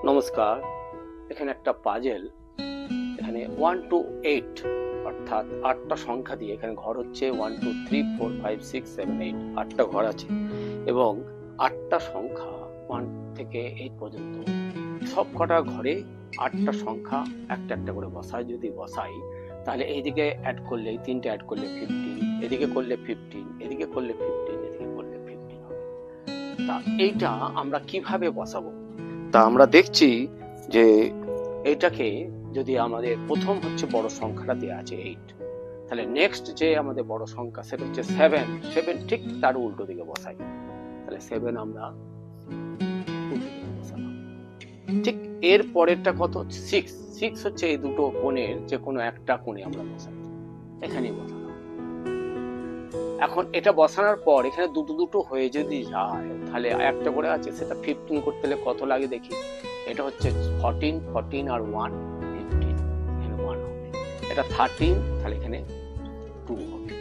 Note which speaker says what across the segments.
Speaker 1: নমস্কার। এখানে একটা পাজেল, এখানে 1 to 8 অর্থাৎ 8টা সংখ্যা দিয়ে এখানে ঘর হচ্ছে 1 2 3 4 5 6 7 8 8টা ঘর আছে এবং 8টা সংখ্যা 1 থেকে 8 পর্যন্ত সব কটা ঘরে 8টা সংখ্যা একটা একটা করে বসাই তাহলে এইদিকে অ্যাড করলে এই তিনটে অ্যাড করলে 15, এদিকে করলে 15, এদিকে করলে 15, এদিকে করলে 15 হবে। তা এইটা আমরা কিভাবে বসাবো? তা আমরা দেখছি যে এইটাকে যদি আমাদের প্রথম হচ্ছে বড় সংখ্যাটা দেওয়া আছে 8, তাহলে নেক্সট যে আমাদের বড় সংখ্যা সেটা হচ্ছে 7 ঠিক তার উল্টো দিকে বসাই। তাহলে 7 আমরা বসালাম। ঠিক এর পরেরটা কত? 6 হচ্ছে এই দুটো কোণের যে কোনো একটা কোণে আমরা বসাই, এখানেই বসালাম। এখন এটা বসানোর পর এখানে দুটো হয়ে যদি যায় তাহলে একটা করে আছে সেটা 15 করতে হলে কত লাগে দেখি। এটা হচ্ছে 14 আর 1 15, এখানে 1 হবে। এটা 13, তাহলে এখানে 2 হবে।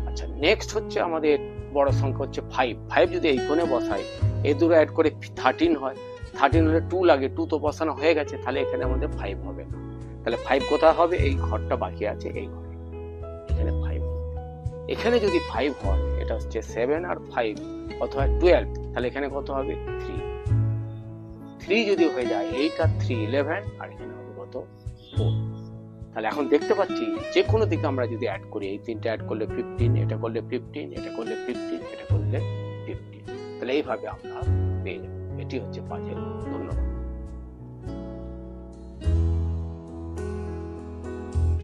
Speaker 1: আচ্ছা, নেক্সট হচ্ছে আমাদের বড় সংখ্যা হচ্ছে 5 যদি এই কোণে বসাই, এই দুটো অ্যাড করে 13 হয়। 13 হলে 2 লাগে, 2 তো বসানো হয়ে গেছে, তাহলে এখানে আমাদের 5 হবে না। তাহলে 5 কোথায় হবে? এই ঘরটা বাকি আছে, এই ঘরে, এখানে 5। এখানে যদি 5 হয়, এটা হচ্ছে 7 আর 5 কত হয়? 12, তাহলে এখানে কত হবে? 3 যদি হয়ে যায় 8 আর 3 11, আর এখানে হবে কত? 4। তাহলে এখন দেখতে পাচ্ছি যে কোনো দিকে আমরা যদি অ্যাড করি, এই তিনটা অ্যাড করলে 15, এটা করলে 15, এটা করলে 15, এটা করলে 15, তাহলে এইভাবে আমরা পেয়ে যাবো। এটি হচ্ছে পাজেল। ধন্যবাদ।